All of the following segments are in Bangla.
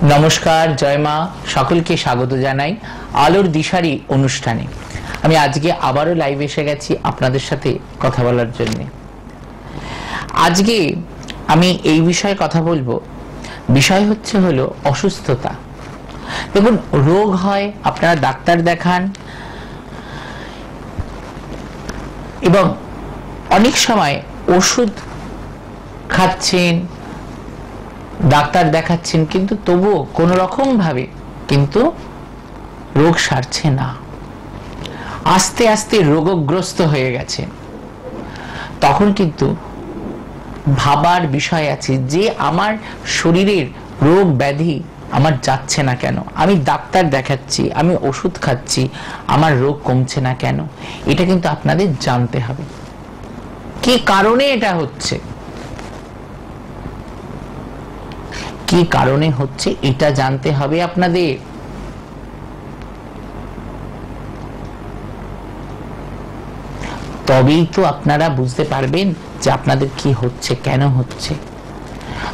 নমস্কার, জয় মা। সকলকে স্বাগত জানাই আলোর দিশারি অনুষ্ঠানে। আমি আজকে আবারও লাইভ এসে গেছি আপনাদের সাথে কথা বলার জন্য। আজকে আমি এই বিষয়ে কথা বলবো। বিষয় হলো অসুস্থতা। দেখুন, রোগ হয়, আপনারা ডাক্তার দেখান এবং অনেক সময় ওষুধ খাচ্ছেন, ডাক্তার দেখাচ্ছেন, কিন্তু তবুও কোনো রকম ভাবে কিন্তু রোগ সারছে না। আস্তে আস্তে রোগগ্রস্ত হয়ে গেছে। তখন কিন্তু ভাবার বিষয় আছে যে আমার শরীরের রোগ ব্যাধি আমার যাচ্ছে না কেন, আমি ডাক্তার দেখাচ্ছি, আমি ওষুধ খাচ্ছি, আমার রোগ কমছে না কেন। এটা কিন্তু আপনাদের জানতে হবে কি কারণে এটা হচ্ছে, কি কারণে হচ্ছে এটা জানতে হবে আপনাদের। তবেই তো আপনারা বুঝতে পারবেন যে আপনাদের কি হচ্ছে, কেন হচ্ছে।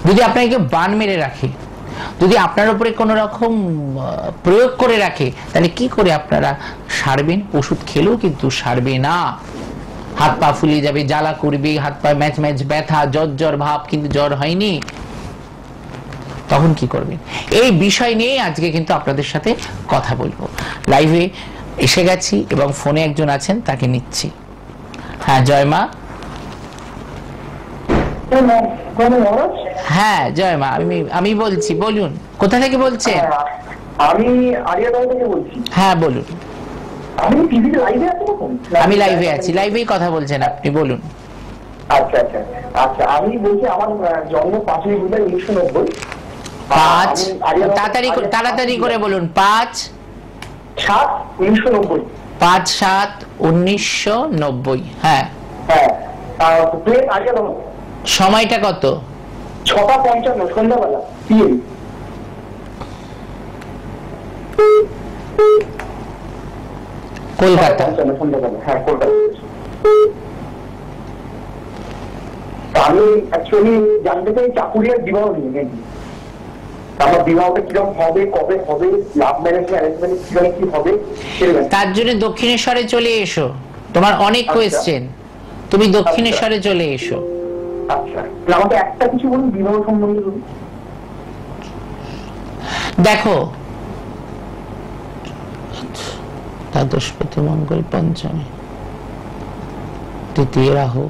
যদি আপনাকে বান মেরে রাখে, যদি আপনার উপরে কোন রকম প্রয়োগ করে রাখে, তাহলে কি করে আপনারা সারবেন? ওষুধ খেলেও কিন্তু সারবে না। হাত পা ফুলে যাবে, জ্বালা করবে, হাত পা ম্যাচ ম্যাচ ব্যথা, জ্বর জ্বর ভাব, কিন্তু জ্বর হয়নি। তখন কি করবেন? এই বিষয় নিয়ে আজকে কিন্তু আপনাদের সাথে কথা বলবো। লাইভে এসে গেছি এবং ফোনে একজন আছেন, তাকে নিচ্ছি। হ্যাঁ, জয় মা। হ্যাঁ, জয় মা। আমি বলছি, বলুন কোথা থেকে বলছেন? আমি আরিয়াবাড়ি থেকে বলছি। হ্যাঁ, বলুন। আমি লাইভে আছি, লাইভেই কথা বলছেন আপনি, বলুন। আচ্ছা আচ্ছা আচ্ছা, আমি বলছি আমার জন্ম 5ই জুলাই 1990। 5 তাড়াতাড়ি করে বলুন। 5/7/1990। 5/7/1990। হ্যাঁ হ্যাঁ, প্লেন আরিয়াবাড়ি। সময়টা কত? 6:55 সন্ধ্যাবেলা PM। কলকাতা। সন্ধ্যাবেলা, হ্যাঁ কলকাতা। আমি অ্যাকচুয়ালি জানতে চাই চাকুরিয়ার বিবাহ নিয়ে। আমার বিবাহটা কিরকম হবে, কবে হবে, লাভ ম্যারেজ অ্যারেঞ্জমেন্ট কিরকম কি হবে, তার জন্য দক্ষিণেশ্বরে চলে এসো। তোমার অনেক কোয়েশ্চেন, তুমি দক্ষিণেশ্বরে চলে এসো। আচ্ছা, আমাকে একটা কিছু বলুন বিবাহ সম্বন্ধে। দেখো, দ্বাদশপতি মঙ্গল পঞ্চমী, তৃতীয় রাহু,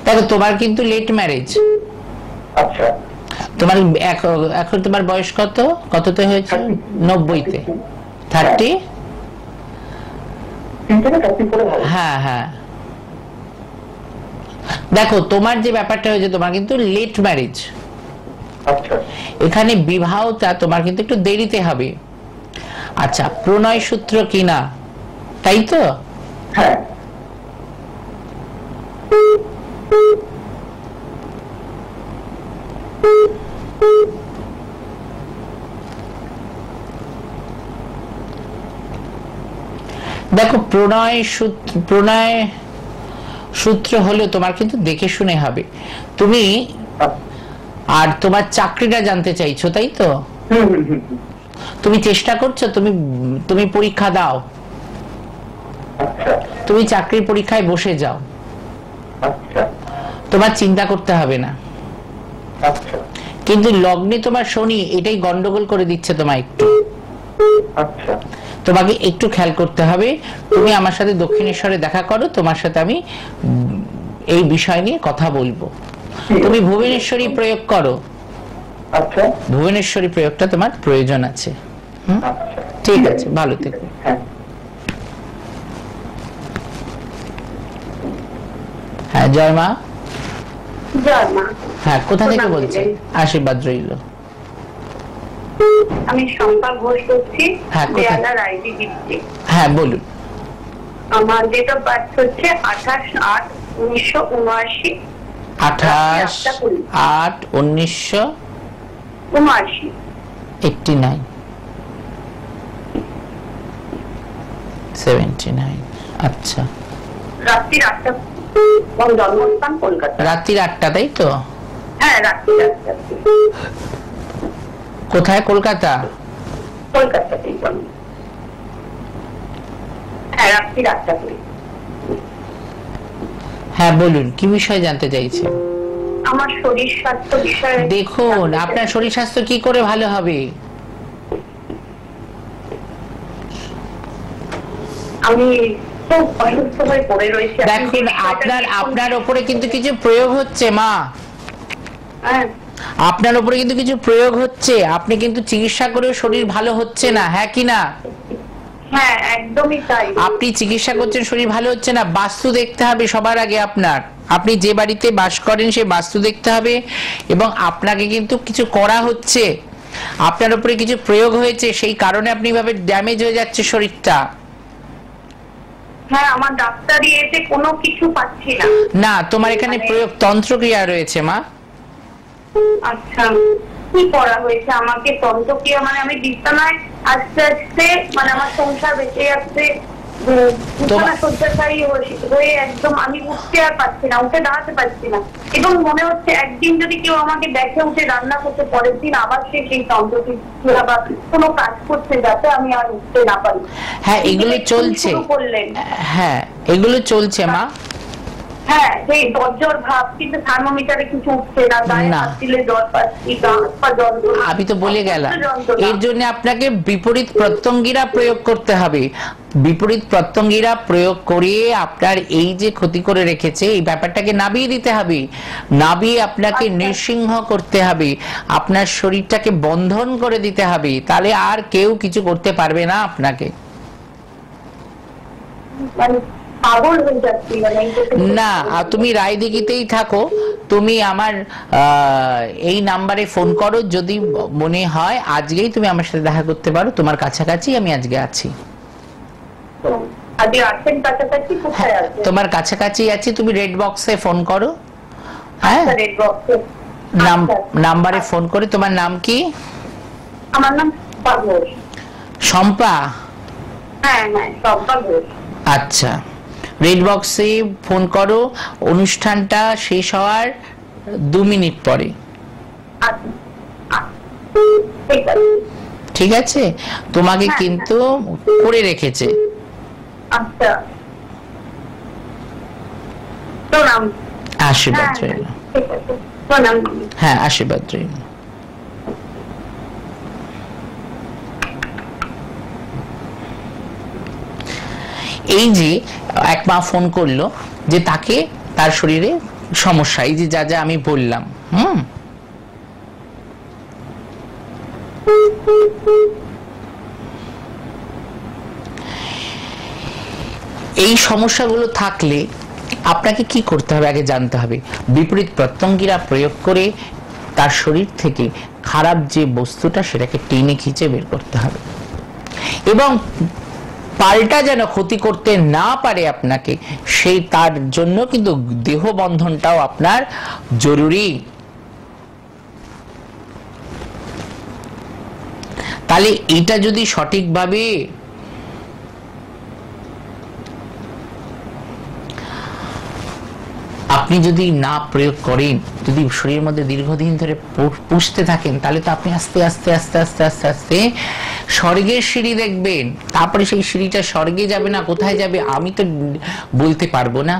দেখো তোমার কিন্তু লেট ম্যারেজ। আচ্ছা, তোমার এখন তোমার বয়স কততে হয়েছে? 90-তে। 30? হ্যাঁ হ্যাঁ। দেখো, তোমার যে ব্যাপারটা হয়েছে, তোমার কিন্তু লেট ম্যারেজ। এখানে বিবাহটা তোমার কিন্তু একটু দেরিতে হবে। আচ্ছা, প্রণয় সূত্র কিনা, তাই তো? হ্যাঁ। দেখো, প্রণয় সূত্র হলো তোমার কিন্তু দেখে শুনে হবে। তুমি আর তোমার চাকরিটা জানতে চাইছো, তাই তো? তুমি চেষ্টা করছো, তুমি পরীক্ষা দাও, তুমি চাকরির পরীক্ষায় বসে যাও, তোমার চিন্তা করতে হবে না। কিন্তু লগ্নে তোমার শনি এটাই গন্ডগোল করে দিচ্ছে তোমায় একটু। তোমাকে একটু খেয়াল করতে হবে। তুমি আমার সাথে দক্ষিণেশ্বরে দেখা করো, তোমার সাথে আমি এই বিষয় নিয়ে কথা বলবো। তুমি ভুবনেশ্বরী প্রয়োগ করো। আচ্ছা, ভুবনেশ্বরী প্রয়োগটা তোমার প্রয়োজন আছে। ঠিক আছে, ভালো থেকো। হ্যাঁ, জয় মা। জয় মা। হ্যাঁ, কোথা থেকে বলছেন? আশীর্বাদ রইল। আমি শম্পা ঘোষ বলছি। হ্যাঁ, হ্যাঁ বলুন। আমার ডেট অফ বার্থ হচ্ছে 28/8/1979। 28/8/1979। 79। আচ্ছা, রাত্রি 8টা আমার জন্মস্থান কলকাতা। রাত্রি 8টা, তাই তো? হ্যাঁ, রাত্রি 8টা। কোথায়? কলকাতা? কলকাতাতেই জন্ম। হ্যাঁ, রাত্রি 8টা। হ্যাঁ বলুন, কি বিষয় জানতে চাইছেন? আমার শরীর স্বাস্থ্য বিষয়ে। দেখুন, আপনার শরীর স্বাস্থ্য কি করে ভালো হবে? আমি খুব অসুস্থ হয়ে পড়ে রয়েছি। দেখুন, আপনার উপরে কিন্তু কিছু প্রয়োগ হচ্ছে মা। হ্যাঁ, আপনার উপরে কিন্তু কিছু প্রয়োগ হচ্ছে। আপনি কিন্তু চিকিৎসা করেও শরীর ভালো হচ্ছে না, হ্যাঁ কি না? হ্যাঁ, একদমই তাই। আপনি চিকিৎসা করছেন, শরীর ভালো হচ্ছে না। বাস্তু দেখতে হবে সবার আগে আপনার। আপনি যে বাড়িতে বাস করেন সেই বাস্তু দেখতে হবে, এবং আপনাকে কিন্তু কিছু করা হচ্ছে, আপনার উপরে কিছু প্রয়োগ হয়েছে, সেই কারণে আপনি ভাবে ড্যামেজ হয়ে যাচ্ছে শরীরটা। হ্যাঁ, আমার ডাক্তারি এতে কোনো কিছু পাচ্ছি না। না, তোমার এখানে প্রয়োগ তন্ত্রক্রিয়া রয়েছে মা। আচ্ছা, কি করা হয়েছে আমাকে? তন্ত্রক্রিয়া মানে আমি বিছানায় আস্তে আস্তে, মানে আমার সংসার বেঁচে যাচ্ছে, বিছানা শয্যাশায়ী হয়ে একদম আমি উঠতে আর পারছি না, উঠে দাঁড়াতে পারছি না। এবং মনে হচ্ছে একদিন যদি কেউ আমাকে দেখে উঠে রান্না করতে, পরের দিন আবার সেই তন্ত্রক্রিয়া বা কোনো কাজ করতে, যাতে আমি আর উঠতে না পারি। হ্যাঁ, এগুলো চলছে। হ্যাঁ, এগুলো চলছে মা। হ্যাঁ, সেই জ্বর ভাব, কিন্তু থার্মোমিটারে কিছু উঠছে না, গায়ে হাত দিলে জ্বর পাচ্ছি, গা হাত পা যন্ত্রণা। আমি তো বলে গেলাম, এর জন্য আপনাকে বিপরীত প্রত্যঙ্গিরা প্রয়োগ করতে হবে। বিপরীত প্রত্যঙ্গিরা প্রয়োগ করে আপনার এই যে ক্ষতি করে রেখেছে, এই ব্যাপারটাকে নাবিয়ে দিতে হবে। নাবিয়ে আপনাকে নৃসিংহ করতে হবে, আপনার শরীরটাকে বন্ধন করে দিতে হবে, তাহলে আর কেউ কিছু করতে পারবে না আপনাকে। না, তুমি রায়দিঘিতেই থাকো। তুমি আমার এই নাম্বারে ফোন করো, যদি মনে হয় আজকেই তুমি আমার সাথে দেখা করতে পারো। তোমার কাছাকাছি আমি আজকে আছি। তোমার কাছাকাছি আছি, তুমি রেড বক্সে ফোন করো। হ্যাঁ, নাম্বারে ফোন করে। তোমার নাম কি? আমার নাম শম্পা। হ্যাঁ হ্যাঁ, শম্পা ঘোষ। আচ্ছা, রেড বক্সে ফোন করো অনুষ্ঠানটা শেষ হওয়ার 2 মিনিট পরে। ঠিক আছে? তোমাকে কিন্তু করে রেখেছে। আচ্ছা, প্রণাম। আশীর্বাদ রইল। প্রণাম। হ্যাঁ, আশীর্বাদ রইল। এই যে এক মা ফোন করলো যে তাকে, তার শরীরে সমস্যা, এই যে যা যা আমি বললাম, এই সমস্যাগুলো থাকলে আপনাকে কি করতে হবে আগে জানতে হবে। বিপরীত প্রত্যঙ্গিরা প্রয়োগ করে তার শরীর থেকে খারাপ যে বস্তুটা সেটাকে টেনে খিচে বের করতে হবে, এবং পাল্টা যেন ক্ষতি করতে না পারে আপনাকে, সেই তার জন্য কিন্তু দেহ বন্ধনটাও আপনার জরুরি। তাহলে এটা যদি সঠিকভাবে আপনি যদি না প্রয়োগ করেন, যদি শরীরের মধ্যে দীর্ঘদিন ধরে পুষতে থাকেন, তাহলে তো আপনি আস্তে আস্তে আস্তে আস্তে আস্তে আস্তে স্বর্গের সিঁড়ি দেখবেন। তারপরে সেই সিঁড়িটা স্বর্গে যাবে না কোথায় যাবে আমি তো বলতে পারবো না।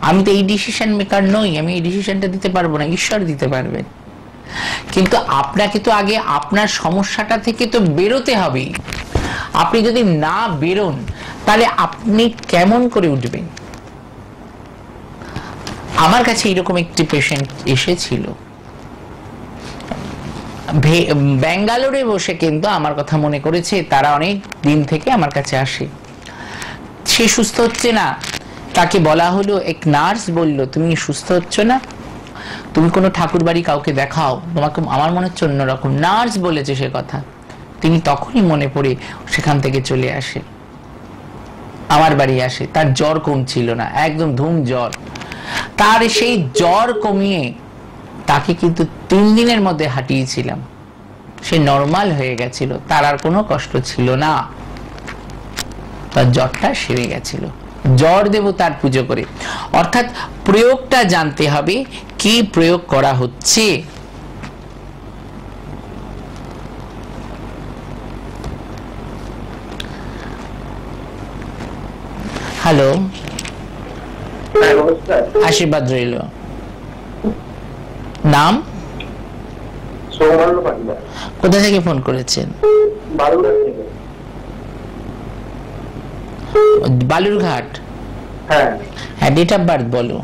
আমি তো এই ডিসিশন মেকার নই, আমি এই ডিসিশনটা দিতে পারবো না, ঈশ্বর দিতে পারবেন। কিন্তু আপনাকে তো আগে আপনার সমস্যাটা থেকে তো বেরোতে হবে। আপনি যদি না বেরোন তাহলে আপনি কেমন করে উঠবেন? আমার কাছে এরকম একটি পেশেন্ট এসেছিল, ব্যাঙ্গালোরে বসে, কিন্তু আমার কথা মনে করেছে, তারা অনেক দিন থেকে আমার কাছে আসে। সে সুস্থ হচ্ছে না, তাকে বলা হলো, এক নার্স বলল তুমি সুস্থ হচ্ছ না, তুমি কোনো ঠাকুর বাড়ি কাউকে দেখাও, তোমাকে আমার মনে হচ্ছে অন্যরকম। নার্স বলেছে সে কথা। তিনি তখনই মনে পড়ে সেখান থেকে চলে আসে, আমার বাড়ি আসে। তার জ্বর কমছিল না, একদম ধুম জ্বর। তার সেই জ্বর কমিয়ে তাকে কিন্তু 3 দিনের মধ্যে হাঁটিয়েছিলাম, সে নরমাল হয়ে গেছিল, তার আর কোনো কষ্ট ছিল না, তার জ্বরটা সেরে গেছিল। জ্বর দেবতার পুজো করে। অর্থাৎ প্রয়োগটা জানতে হবে, কি প্রয়োগ করা হচ্ছে। হ্যালো, আশীর্বাদ রইল। নাম? কোথা থেকে ফোন করেছেন? বালুরঘাট। হ্যাঁ, ডেট অফ বার্থ বলো।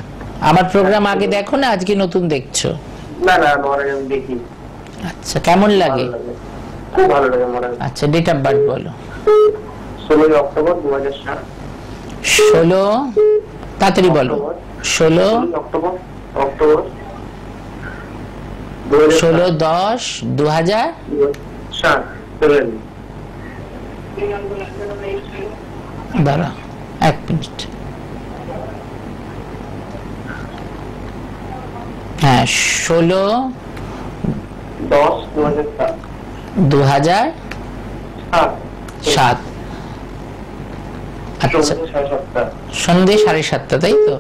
আমার প্রোগ্রাম আগে দেখো না, আজকে নতুন দেখছো? না না, দেখি। আচ্ছা, কেমন লাগে? খুব ভালো লাগে। আচ্ছা, ডেট অফ বার্থ বলো। 16 অক্টোবর 2007। 16, তাড়াতাড়ি বলো। 16 অক্টোবর 16/10/2007। দাঁড়া 1 মিনিট। হ্যাঁ, 16/10/2007। আচ্ছা, সন্ধ্যে 7:30, তাই তো?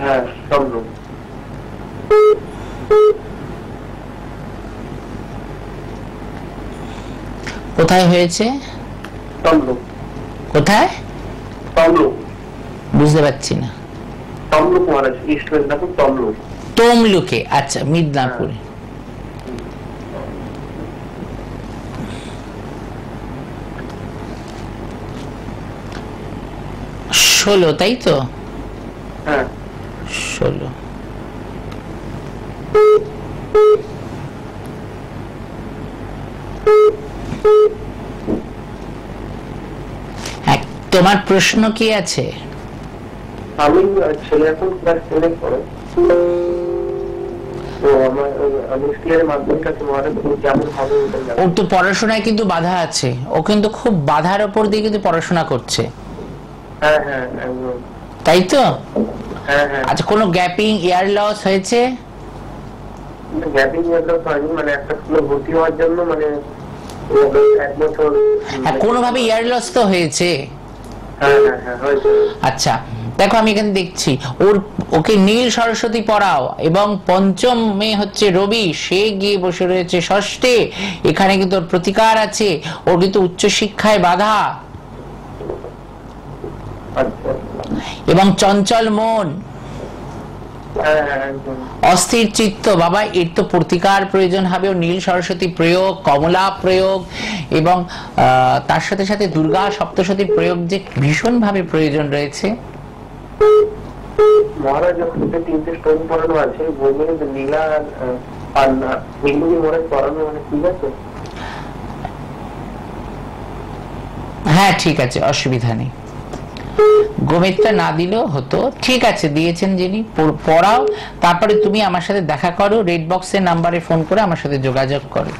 হ্যাঁ, কোথায় হয়েছে? কোথায়? বুঝতে পারছি না। তমলুকে। আচ্ছা, মিদনাপুরে। ষোলো, তাই তো? 16। তোমার প্রশ্ন কি আছে? আমি ছেলে এখন ক্লাস 10 এ পড়ে, তো আমি স্কুলের মাধ্যমিকটাকে কেমন হবে? ওর তো পড়াশোনায় কিন্তু বাধা আছে, ও কিন্তু খুব বাধার উপর দিয়ে কিন্তু পড়াশোনা করছে। হ্যাঁ হ্যাঁ, একদম তাই তো? হ্যাঁ হ্যাঁ। আচ্ছা, কোনো গ্যাপিং, ইয়ার লস হয়েছে? গ্যাপিং ইয়ার লস হয়নি, মানে একটা স্কুলে ভর্তি হওয়ার জন্য মানে 1 বছর। হ্যাঁ, কোনোভাবে ইয়ার লস তো হয়েছে। আচ্ছা, দেখো আমি এখানে দেখছি ওকে নীল সরস্বতী পড়াও, এবং পঞ্চমে হচ্ছে রবি, সে গিয়ে বসে রয়েছে ষষ্ঠে। এখানে কিন্তু ওর প্রতিকার আছে, ওর কিন্তু উচ্চ শিক্ষায় বাধা এবং চঞ্চল মন, অস্থির চিত্ত। বাবা, এর তো প্রতিকার প্রয়োজন হবে। ও নীল সরস্বতী প্রয়োগ, কমলা প্রয়োগ, এবং তার সাথে সাথে দুর্গা সপ্তশতীর প্রয়োগ যে ভীষণ ভাবে প্রয়োজন রয়েছে। মহারাজ, যখন 3টে স্টোন পড়ানো আছে, বলবেন যে নীলা আর হিন্দুকে মহারাজ পড়ানো মানে ঠিক আছে? হ্যাঁ, ঠিক আছে, অসুবিধা নেই। গোমেদটা না দিলেও হতো, ঠিক আছে, দিয়েছেন যিনি, পড়াও। তারপরে তুমি আমার সাথে দেখা করো, রেড বক্সের নাম্বারে ফোন করে আমার সাথে যোগাযোগ করো।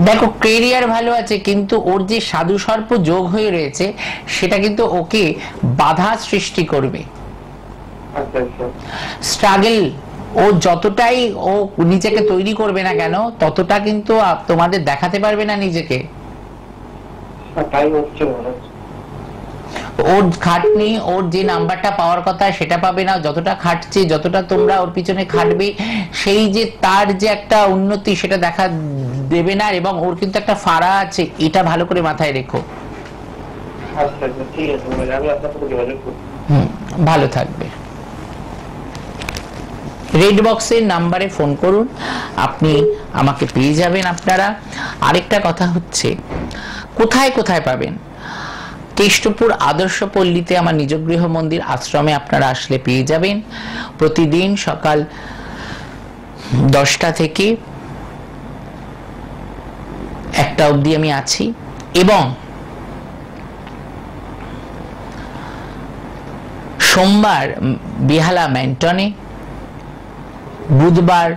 দেখো, কেরিয়ার ভালো আছে, কিন্তু ওর যে সাধু সর্প যোগ হয়ে রয়েছে, সেটা কিন্তু ওকে বাধা সৃষ্টি করবে। স্ট্রাগল, ও যতটাই ও নিজেকে তৈরি করবে না কেন, ততটা কিন্তু তোমাদের দেখাতে পারবে না নিজেকে। ওর খাটনি, ওর যে নাম্বারটা পাওয়ার কথা সেটা পাবে না। যতটা খাটছে, যতটা তোমরা ওর পিছনে খাটবে, সেই যে তার যে একটা উন্নতি, সেটা দেখা দেবে না। এবং ওর কিন্তু একটা ফাড়া আছে, এটা ভালো করে মাথায় রেখো। ভালো থাকবে। রেড বক্সের নাম্বারে ফোন করুন, আপনি আমাকে পেয়ে যাবেন। আপনারা আরেকটা কথা হচ্ছে, কোথায় কোথায় পাবেন? কেষ্টপুর আদর্শ পল্লীতে আমার নিজ গৃহ মন্দির আশ্রমে আপনারা আসলে পেয়ে যাবেন। প্রতিদিন সকাল 10টা থেকে 1টা অবধি আমি আছি, এবং সোমবার বেহালা ম্যান্টনে, বুধবার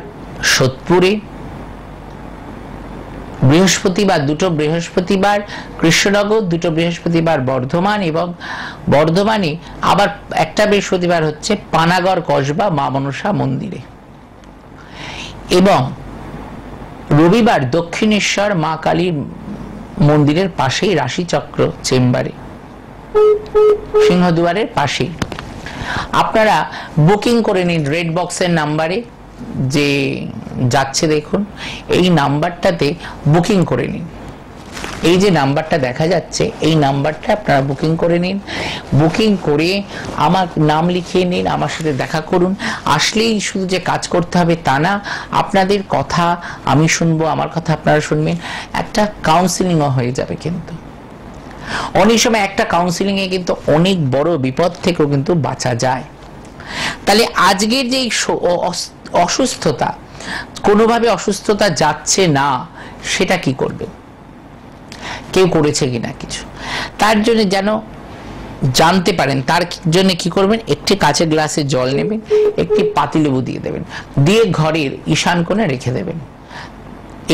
সোদপুরে, বৃহস্পতিবার 2টো বৃহস্পতিবার কৃষ্ণনগর, 2টো বৃহস্পতিবার বর্ধমান, এবং বর্ধমানে আবার একটা বৃহস্পতিবার হচ্ছে পানাগড় কসবা মা মনসা মন্দিরে, এবং রবিবার দক্ষিণেশ্বর মা কালীর মন্দিরের পাশেই রাশিচক্র চেম্বারে, সিংহদুয়ারের পাশেই। আপনারা বুকিং করে নিন রেড বক্সের নাম্বারে যে যাচ্ছে দেখুন, এই নাম্বারটাতে বুকিং করে নিন। এই যে নাম্বারটা দেখা যাচ্ছে এই নাম্বারটা আপনারা বুকিং করে নিন। বুকিং করে আমার নাম লিখিয়ে নিন, আমার সাথে দেখা করুন। আসলেই শুধু যে কাজ করতে হবে তা না, আপনাদের কথা আমি শুনবো, আমার কথা আপনারা শুনবেন, একটা কাউন্সিলিংও হয়ে যাবে। কিন্তু অনেক সময় একটা কাউন্সিলিং এ কিন্তু অনেক বড় বিপদ থেকেও কিন্তু বাঁচা যায়। তাহলে আজকের যে অসুস্থতা, কোনোভাবে অসুস্থতা যাচ্ছে না, সেটা কি করবে? কেউ করেছে কিনা কিছু, তার জন্য যেন জানতে পারেন, তার জন্য কি করবেন, একটি কাঁচের গ্লাসে জল নেবেন, একটি পাতিলেবু দিয়ে দেবেন, দিয়ে ঘরের ঈশান কোণে রেখে দেবেন,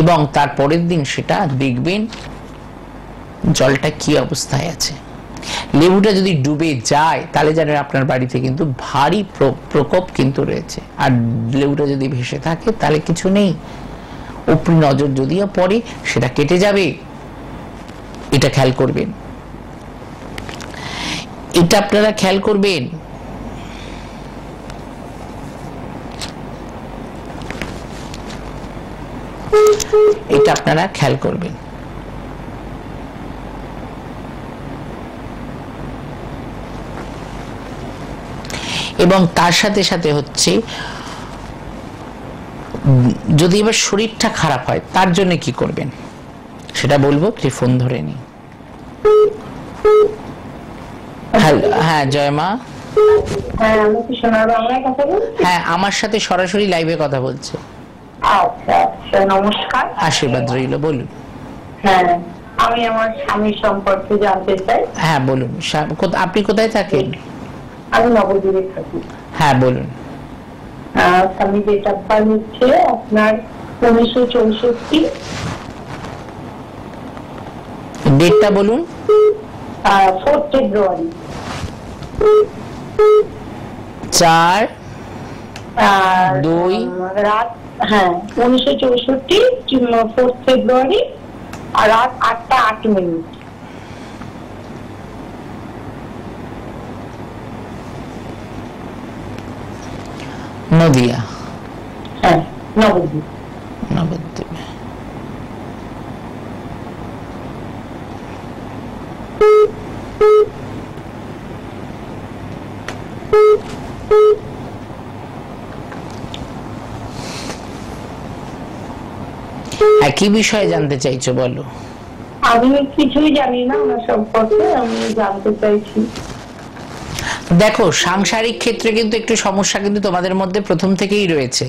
এবং তার পরের দিন সেটা দেখবেন জলটা কি অবস্থায় আছে। লেবুটা যদি ডুবে যায় তাহলে জানেন আপনার বাড়িতে কিন্তু ভারী প্রকোপ কিন্তু রয়েছে, আর লেবুটা যদি ভেসে থাকে তাহলে কিছু নেই। উপরি নজর যদিও পড়ে সেটা কেটে যাবে, এটা খেয়াল করবেন, এটা আপনারা খেয়াল করবেন। এটা আপনারা খেয়াল করবেন। এবং তার সাথে সাথে হচ্ছে, যদি এবার শরীরটা খারাপ হয় তার জন্য কি করবেন সেটা বলবো, ফোন ধরে নি। হ্যাঁ জয় মা। হ্যাঁ, আমার সাথে সরাসরি লাইভে কথা বলছে। আচ্ছা আচ্ছা, নমস্কার, আশীর্বাদ রইল, বলুন। হ্যাঁ, আমি আমার স্বামীর সম্পর্কে জানতে চাই। হ্যাঁ বলুন, আপনি কোথায় থাকেন? আমি নবদ্বীপে থাকি। হ্যাঁ বলুন। স্বামী ডেট অফ বার্থ হচ্ছে আপনার 1964। ডেটটা বলুন। 4 ফেব্রুয়ারি। 4/2 রাত, হ্যাঁ 1964 4 ফেব্রুয়ারি, আর রাত 8টা 8 মিনিট। নদিয়া। হ্যাঁ, নবদ্বীপ। নবদ্বীপে। কি বিষয়ে জানতে চাইছো বলো? আমি কিছুই জানি না ওনার সম্পর্কে, আমি জানতে চাইছি। দেখো, সাংসারিক ক্ষেত্রে কিন্তু একটু সমস্যা কিন্তু তোমাদের মধ্যে প্রথম থেকেই রয়েছে।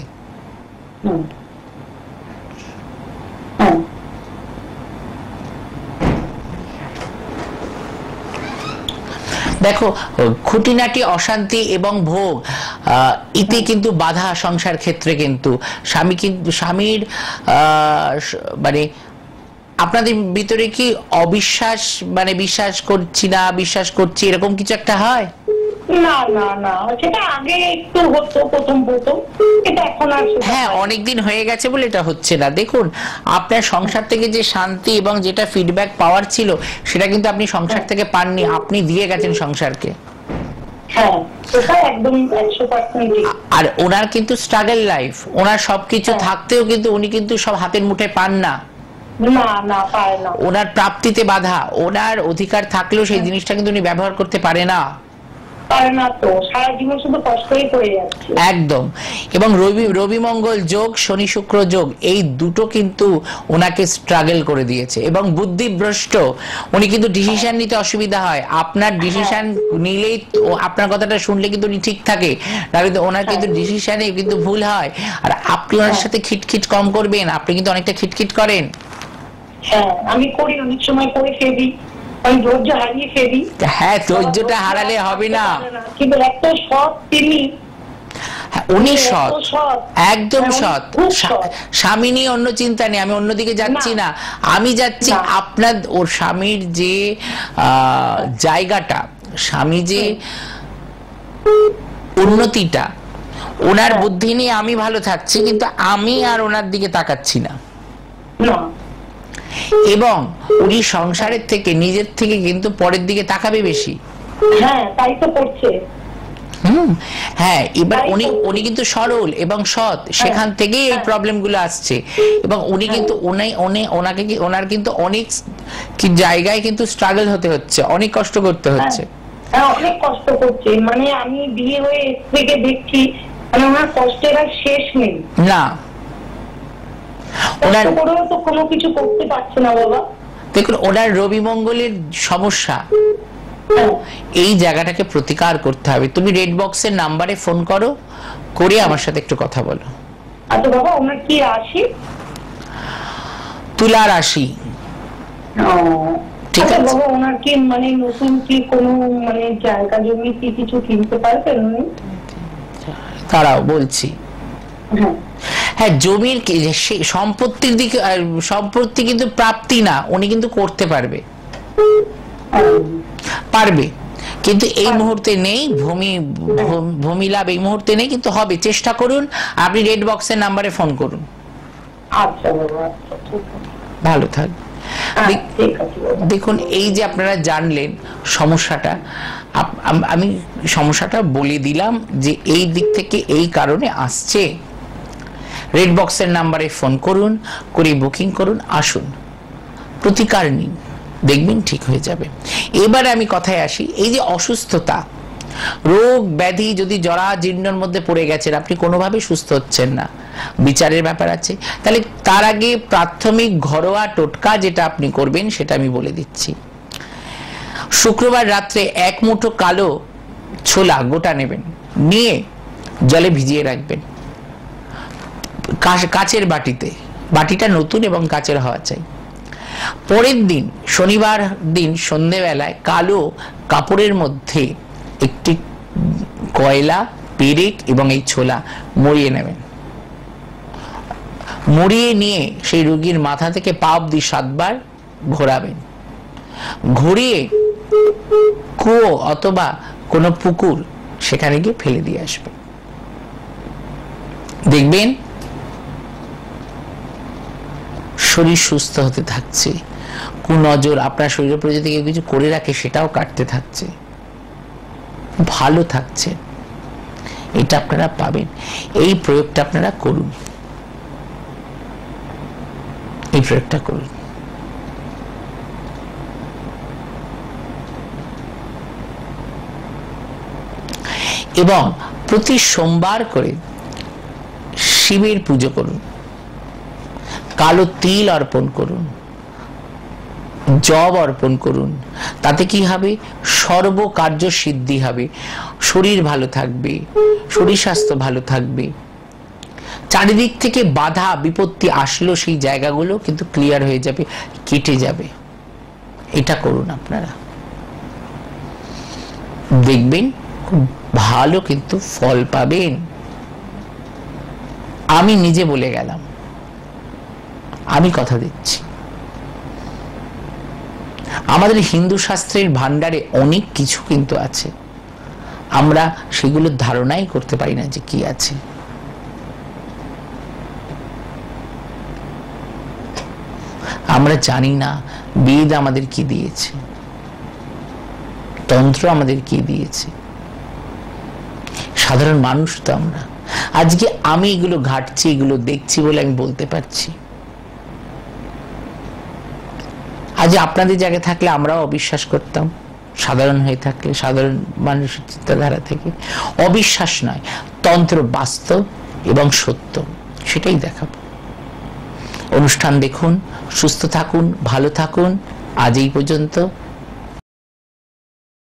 দেখো, খুঁটিনাটি অশান্তি এবং ভোগ এতে কিন্তু বাধা সংসার ক্ষেত্রে, কিন্তু স্বামীর মানে আপনাদের ভিতরে কি অবিশ্বাস, মানে বিশ্বাস করছি না, বিশ্বাস করছি, এরকম কিছু একটা হয়? না না না, সেটা আগে একটু হতো প্রথম, এটা এখন আর। হ্যাঁ, অনেকদিন হয়ে গেছে বলে এটা হচ্ছে না। দেখুন, আপনার সংসার থেকে যে শান্তি এবং যেটা ফিডব্যাক পাওয়ার ছিল সেটা কিন্তু আপনি সংসার থেকে পাননি, আপনি দিয়ে গেছেন সংসারকে। হ্যাঁ, সেটা একদম 100%। আর ওনার কিন্তু স্ট্রাগল লাইফ, ওনার সবকিছু থাকতেও কিন্তু উনি কিন্তু সব হাতের মুঠে পান না। না না, পায় না। ওনার প্রাপ্তিতে বাধা, ওনার অধিকার থাকলেও সেই জিনিসটা কিন্তু উনি ব্যবহার করতে পারে না। তো সারা জীবন শুধু কষ্টই করে যাচ্ছে। একদম। এবং রবি মঙ্গল যোগ, শনি শুক্র যোগ, এই দুটো কিন্তু ওনাকে স্ট্রাগল করে দিয়েছে। এবং বুদ্ধিভ্রষ্ট, উনি কিন্তু ডিসিশন নিতে অসুবিধা হয়। আপনার ডিসিশন নিলেই, আপনার কথাটা শুনলে কিন্তু উনি ঠিক থাকে, তাহলে ওনার কিন্তু ডিসিশনে কিন্তু ভুল হয়। আর আপনি ওনার সাথে খিটখিট কম করবেন, আপনি কিন্তু অনেকটা খিটখিট করেন। হ্যাঁ, আমি করি, অনেক সময় করে ফেলি, আমি ধৈর্য হারিয়ে ফেলি। হ্যাঁ, ধৈর্যটা হারালে হবে না। কিন্তু এত সৎ তিনি, উনি সৎ, একদম সৎ। স্বামী নিয়ে অন্য চিন্তা নেই, আমি অন্যদিকে যাচ্ছি না, আমি যাচ্ছি আপনার ওর স্বামীর যে জায়গাটা, স্বামী যে উন্নতিটা, ওনার বুদ্ধি নিয়ে আমি ভালো থাকছি, কিন্তু আমি আর ওনার দিকে তাকাচ্ছি না। এবং উনি সংসারের থেকে নিজের থেকে কিন্তু পরের দিকে তাকাবে বেশি। হ্যাঁ তাই তো করছে। হ্যাঁ, এবার উনি কিন্তু সরল এবং সৎ, সেখান থেকেই এই প্রবলেম গুলো আসছে। এবং উনি কিন্তু ওনার কিন্তু অনেক জায়গায় কিন্তু স্ট্রাগল হতে হচ্ছে, অনেক কষ্ট করতে হচ্ছে। অনেক কষ্ট করছে, মানে আমি বিয়ে হয়ে থেকে দেখছি মানে ওনার কষ্টের আর শেষ নেই। না, ওনার করেও তো কোনো কিছু করতে পারছে না বাবা। দেখুন, ওনার রবি মঙ্গলের সমস্যা, এই জায়গাটাকে প্রতিকার করতে হবে। তুমি রেড বক্সের নাম্বারে ফোন করো, করে আমার সাথে একটু কথা বলো। আচ্ছা বাবা, ওনার কি রাশি? তুলা রাশি। ঠিক আছে বাবা, ওনার কি মানে নতুন কি কোনো মানে জায়গা জমি কি কিছু কিনতে পারবেন উনি? তারাও বলছি। হ্যাঁ, জমির সম্পত্তির দিকে, সম্পত্তি কিন্তু প্রাপ্তি না, উনি কিন্তু করতে পারবে, কিন্তু এই মুহূর্তে নেই। ভূমি লাভ এই মুহূর্তে নেই, কিন্তু হবে। চেষ্টা করুন, আপনি রেড বক্সের নাম্বারে ফোন করুন। আচ্ছা বাবা, ভালো থাকবে। দেখুন, এই যে আপনারা জানলেন সমস্যাটা, আমি সমস্যাটা বলে দিলাম যে এই দিক থেকে এই কারণে আসছে। রেড বক্সের নাম্বারে ফোন করুন, করে বুকিং করুন, আসুন, প্রতিকার নিন, দেখবেন ঠিক হয়ে যাবে। এবারে আমি কথায় আসি, এই যে অসুস্থতা, রোগ ব্যাধি যদি জরাজীর্ণের মধ্যে পড়ে গেছেন, আপনি কোনোভাবে সুস্থ হচ্ছেন না, বিচারের ব্যাপার আছে, তাহলে তার আগে প্রাথমিক ঘরোয়া টোটকা যেটা আপনি করবেন সেটা আমি বলে দিচ্ছি। শুক্রবার রাত্রে 1 মুঠো কালো ছোলা গোটা নেবেন, নিয়ে জলে ভিজিয়ে রাখবেন কাচের বাটিতে। বাটিটা নতুন এবং কাচের হওয়া চাই। পরের দিন শনিবার দিন সন্ধ্যেবেলায় কালো কাপড়ের মধ্যে একটি কয়লা, পেরেক এবং এই ছোলা মরিয়ে নেবেন। মরিয়ে নিয়ে সেই রোগীর মাথা থেকে পা অবধি 7 বার ঘোরাবেন। ঘুরিয়ে কুয়ো অথবা কোনো পুকুর, সেখানে গিয়ে ফেলে দিয়ে আসবেন। দেখবেন শরীর সুস্থ হতে থাকছে, কুনজর আপনার শরীরের উপরে যদি কেউ কিছু করে রাখে সেটাও কাটতে থাকছে, ভালো থাকছে। এটা আপনারা পাবেন। এই প্রয়োগটা আপনারা করুন, এই প্রয়োগটা করুন। এবং প্রতি সোমবার করে শিবের পুজো করুন, কালো তিল অর্পণ করুন, জব অর্পণ করুন। তাতে কি হবে? সর্বকার্য সিদ্ধি হবে, শরীর ভালো থাকবে, শরীর স্বাস্থ্য ভালো থাকবে। চারিদিক থেকে বাধা বিপত্তি আসলো, সেই জায়গাগুলো কিন্তু ক্লিয়ার হয়ে যাবে, কেটে যাবে। এটা করুন আপনারা, দেখবেন খুব ভালো কিন্তু ফল পাবেন। আমি নিজে বলে গেলাম, আমি কথা দিচ্ছি। আমাদের হিন্দু শাস্ত্রের ভান্ডারে অনেক কিছু কিন্তু আছে, আমরা সেগুলো ধারণাই করতে পারি না যে কি আছে। আমরা জানি না বেদ আমাদের কি দিয়েছে, তন্ত্র আমাদের কি দিয়েছে। সাধারণ মানুষ তো আমরা। আজকে আমি এগুলো ঘাটছি, এগুলো দেখছি বলে আমি বলতে পারছি। আজ আপনাদের জায়গায় থাকলে আমরাও অবিশ্বাস করতাম, সাধারণ হয়ে থাকলে, সাধারণ মানুষের চিন্তাধারা থেকে। অবিশ্বাস নয়, তন্ত্র বাস্তব এবং সত্য, সেটাই দেখাবো। অনুষ্ঠান দেখুন, সুস্থ থাকুন, ভালো থাকুন। আজ এই পর্যন্ত।